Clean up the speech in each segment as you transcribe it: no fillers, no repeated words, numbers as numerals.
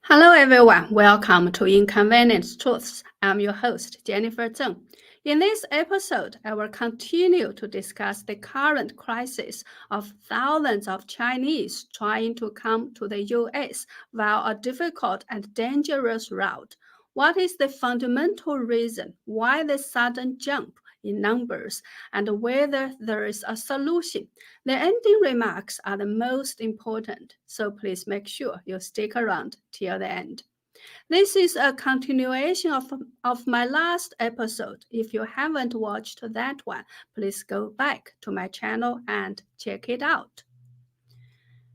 Hello everyone, welcome to Inconvenient Truths. I'm your host, Jennifer Zeng. In this episode, I will continue to discuss the current crisis of thousands of Chinese trying to come to the US via a difficult and dangerous route. What is the fundamental reason why the sudden jump in numbers and whether there is a solution? The ending remarks are the most important, so please make sure you stick around till the end. This is a continuation of my last episode. If you haven't watched that one, please go back to my channel and check it out.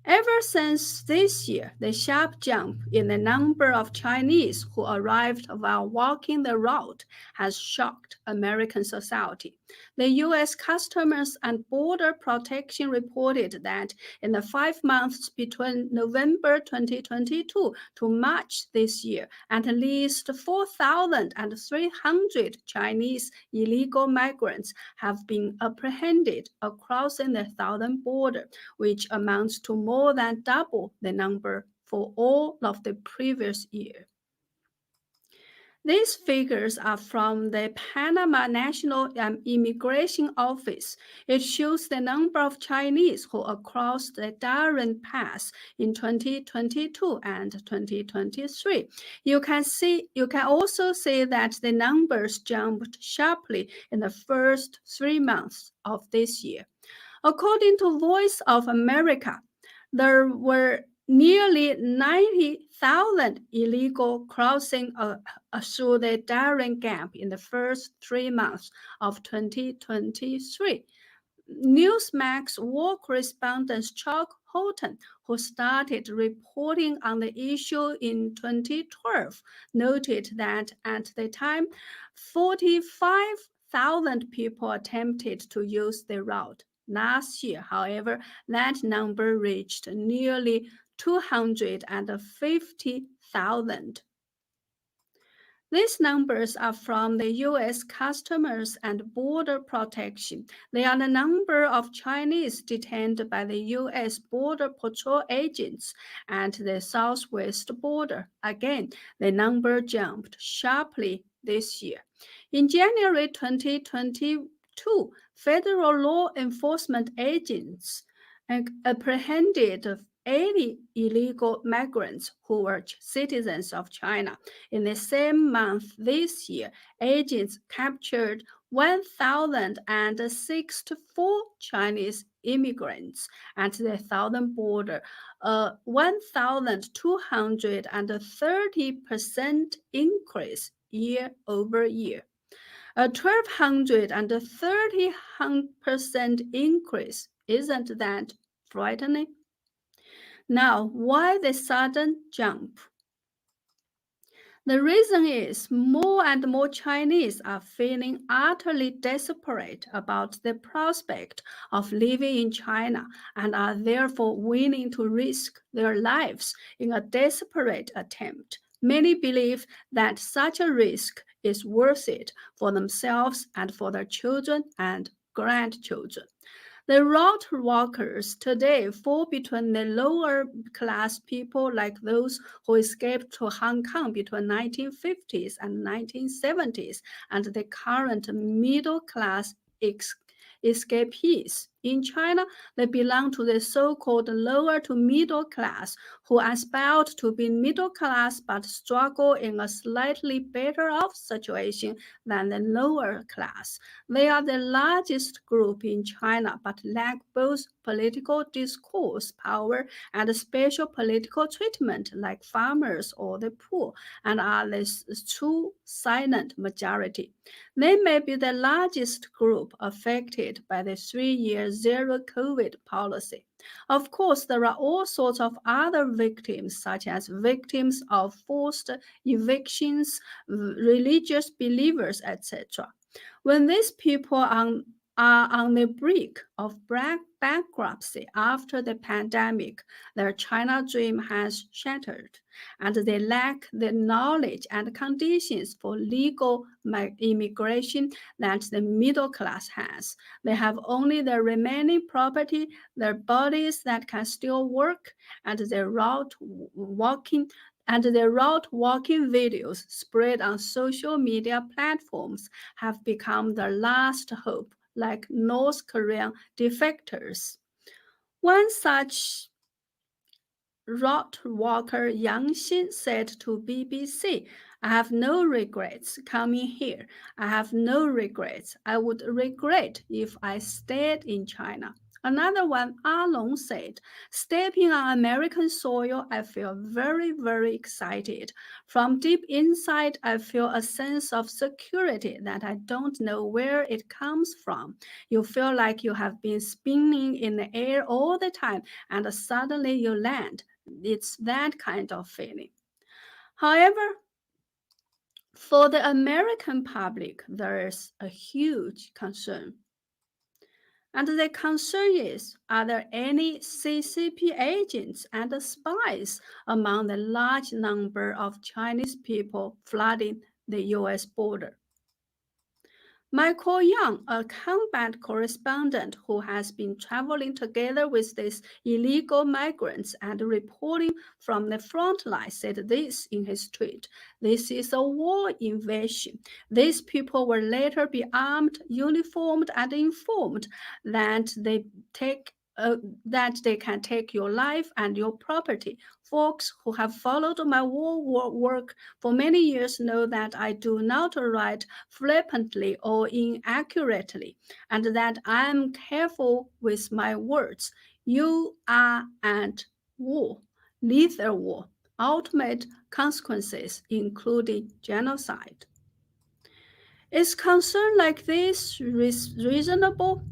Ever since this year, the sharp jump in the number of Chinese who arrived while walking the route has shocked American society. The U.S. Customs and Border Protection reported that in the 5 months between November 2022 to March this year, at least 4,300 Chinese illegal migrants have been apprehended crossing the southern border, which amounts to more than double the number for all of the previous year. These figures are from the Panama National Immigration Office. It shows the number of Chinese who crossed the Darien Pass in 2022 and 2023. You can also see that the numbers jumped sharply in the first 3 months of this year. According to Voice of America, there were nearly 90,000 illegal crossing through the Darien Gap in the first 3 months of 2023. Newsmax war correspondent Chuck Houghton, who started reporting on the issue in 2012, noted that at the time, 45,000 people attempted to use the route. Last year, however, that number reached nearly 250,000. These numbers are from the U.S. Customs and Border Protection. They are the number of Chinese detained by the U.S. Border Patrol agents at the southwest border. Again, the number jumped sharply this year. In January 2022, federal law enforcement agents apprehended 80 illegal migrants who were citizens of China. In the same month this year, agents captured 1,064 Chinese immigrants at the southern border, a 1,230% increase year over year. A 1,230% increase. Isn't that frightening? Now, why the sudden jump? The reason is more and more Chinese are feeling utterly desperate about the prospect of living in China and are therefore willing to risk their lives in a desperate attempt. Many believe that such a risk is worth it for themselves and for their children and grandchildren. The route walkers today fall between the lower class people like those who escaped to Hong Kong between 1950s and 1970s and the current middle class escapees. In China, they belong to the so-called lower to middle class, who aspire to be middle class but struggle in a slightly better off situation than the lower class. They are the largest group in China but lack both political discourse power and special political treatment like farmers or the poor, and are the true silent majority. They may be the largest group affected by the 3-year zero COVID policy. Of course, there are all sorts of other victims, such as victims of forced evictions, religious believers, etc. When these people are on the brink of bankruptcy after the pandemic, their China dream has shattered, and they lack the knowledge and conditions for legal immigration that the middle class has. They have only their remaining property, their bodies that can still work, and their route walking and their route walking videos spread on social media platforms have become the last hope, like North Korean defectors. One such route walker Yang Xin said to BBC, I have no regrets coming here. I have no regrets. I would regret if I stayed in China. Another one, Ah Long, said, stepping on American soil, I feel very, very excited. From deep inside, I feel a sense of security that I don't know where it comes from. You feel like you have been spinning in the air all the time and suddenly you land. It's that kind of feeling. However, for the American public, there is a huge concern. And the concern is, are there any CCP agents and spies among the large number of Chinese people flooding the US border? Michael Young, a combat correspondent who has been traveling together with these illegal migrants and reporting from the front line, said this in his tweet. This is a war invasion. These people will later be armed, uniformed, and informed that that they can take your life and your property. Folks who have followed my war work for many years know that I do not write flippantly or inaccurately, and that I am careful with my words. You are at war, lethal war, ultimate consequences, including genocide. Is concern like this reasonable?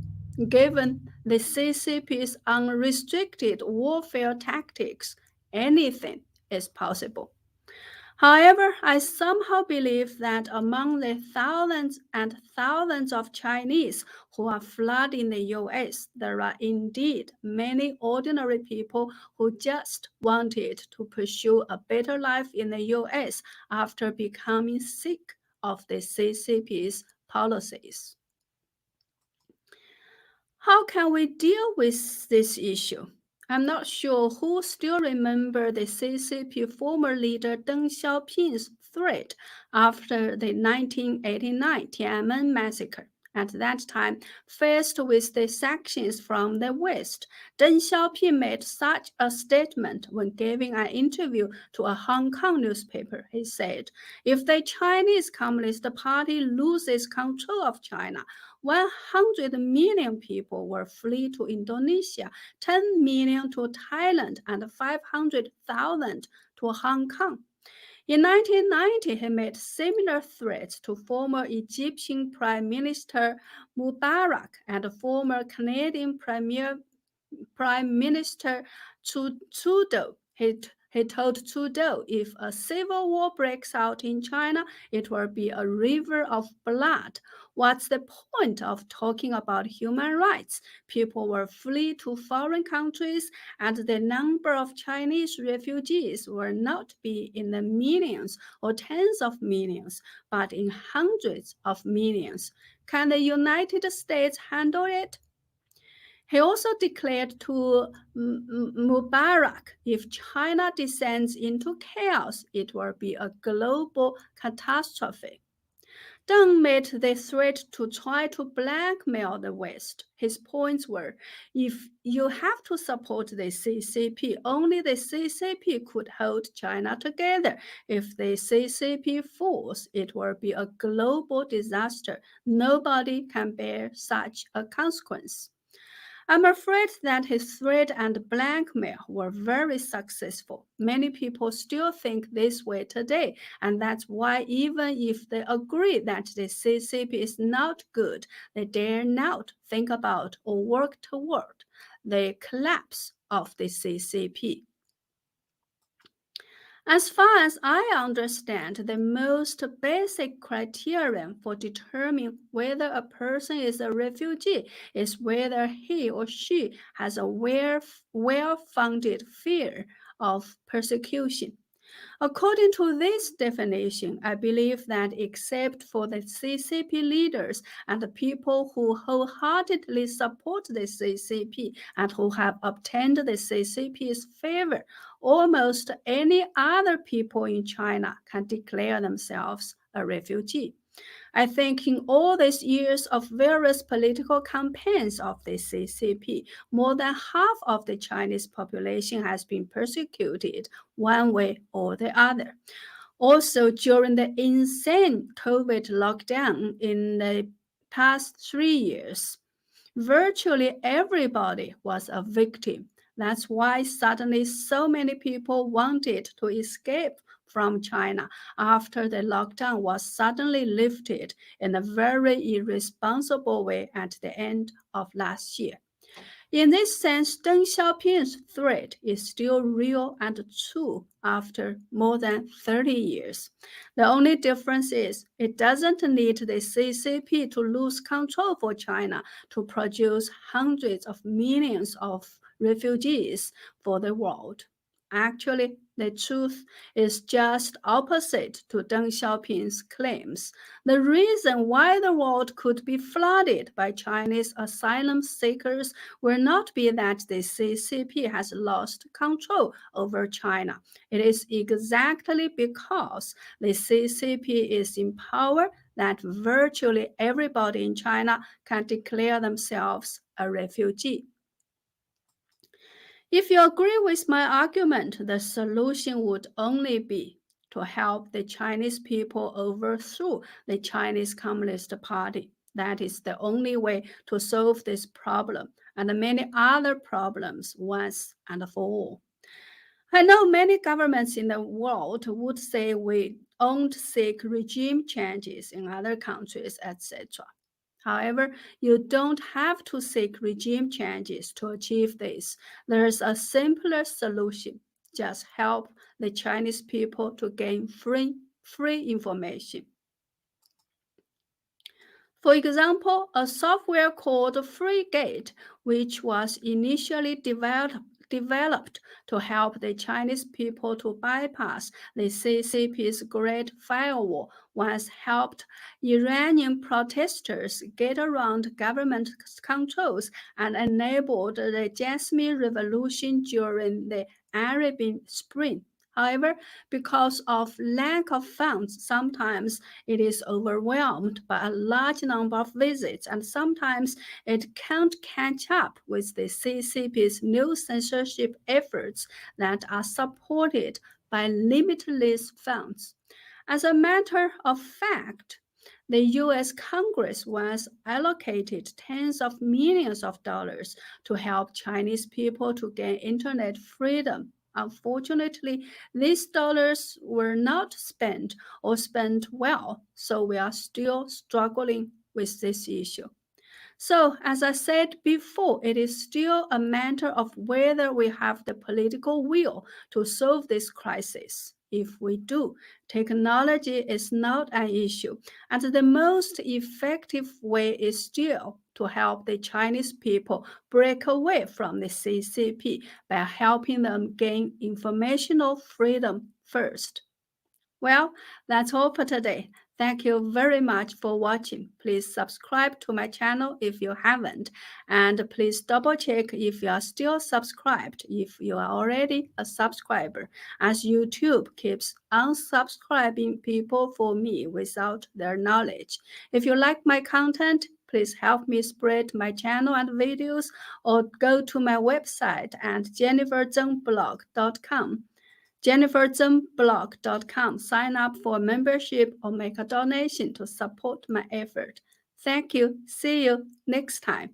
Given the CCP's unrestricted warfare tactics, anything is possible. However, I somehow believe that among the thousands and thousands of Chinese who are flooding the US, there are indeed many ordinary people who just wanted to pursue a better life in the US after becoming sick of the CCP's policies. How can we deal with this issue? I'm not sure who still remember the CCP former leader Deng Xiaoping's threat after the 1989 Tiananmen massacre. At that time, faced with the sanctions from the West, Deng Xiaoping made such a statement when giving an interview to a Hong Kong newspaper. He said, if the Chinese Communist Party loses control of China, 100 million people will flee to Indonesia, 10 million to Thailand, and 500,000 to Hong Kong. In 1990, he made similar threats to former Egyptian Prime Minister Mubarak and former Canadian Prime Minister Trudeau. He told Trudeau, if a civil war breaks out in China, it will be a river of blood. What's the point of talking about human rights? People will flee to foreign countries, and the number of Chinese refugees will not be in the millions or tens of millions, but in hundreds of millions. Can the United States handle it? He also declared to Mubarak, if China descends into chaos, it will be a global catastrophe. Deng made the threat to try to blackmail the West. His points were, if you have to support the CCP, only the CCP could hold China together. If the CCP falls, it will be a global disaster. Nobody can bear such a consequence. I'm afraid that his threat and blackmail were very successful. Many people still think this way today, and that's why even if they agree that the CCP is not good, they dare not think about or work toward the collapse of the CCP. As far as I understand, the most basic criterion for determining whether a person is a refugee is whether he or she has a well-founded fear of persecution. According to this definition, I believe that except for the CCP leaders and the people who wholeheartedly support the CCP and who have obtained the CCP's favor, almost any other people in China can declare themselves a refugee. I think in all these years of various political campaigns of the CCP, more than half of the Chinese population has been persecuted one way or the other. Also, during the insane COVID lockdown in the past 3 years, virtually everybody was a victim. That's why suddenly so many people wanted to escape from China after the lockdown was suddenly lifted in a very irresponsible way at the end of last year. In this sense, Deng Xiaoping's threat is still real and true after more than 30 years. The only difference is it doesn't need the CCP to lose control for China to produce hundreds of millions of refugees for the world. Actually, the truth is just opposite to Deng Xiaoping's claims. The reason why the world could be flooded by Chinese asylum seekers will not be that the CCP has lost control over China. It is exactly because the CCP is in power that virtually everybody in China can declare themselves a refugee. If you agree with my argument, the solution would only be to help the Chinese people overthrow the Chinese Communist Party. That is the only way to solve this problem and many other problems once and for all. I know many governments in the world would say we don't seek regime changes in other countries, etc. However, you don't have to seek regime changes to achieve this. There's a simpler solution. Just help the Chinese people to gain free information. For example, a software called FreeGate, which was initially developed to help the Chinese people to bypass the CCP's Great Firewall, once helped Iranian protesters get around government controls and enabled the Jasmine Revolution during the Arab Spring. However, because of lack of funds, sometimes it is overwhelmed by a large number of visits, and sometimes it can't catch up with the CCP's new censorship efforts that are supported by limitless funds. As a matter of fact, the US Congress once allocated tens of millions of dollars to help Chinese people to gain internet freedom. Unfortunately, these dollars were not spent or spent well, so we are still struggling with this issue. So, as I said before, it is still a matter of whether we have the political will to solve this crisis. If we do, technology is not an issue, and the most effective way is still to help the Chinese people break away from the CCP by helping them gain informational freedom first. Well, that's all for today. Thank you very much for watching. Please subscribe to my channel if you haven't, and please double check if you are still subscribed if you are already a subscriber, as YouTube keeps unsubscribing people for me without their knowledge. If you like my content, please help me spread my channel and videos, or go to my website at jenniferzengblog.com. jenniferzengblog.com. Sign up for a membership or make a donation to support my effort. Thank you. See you next time.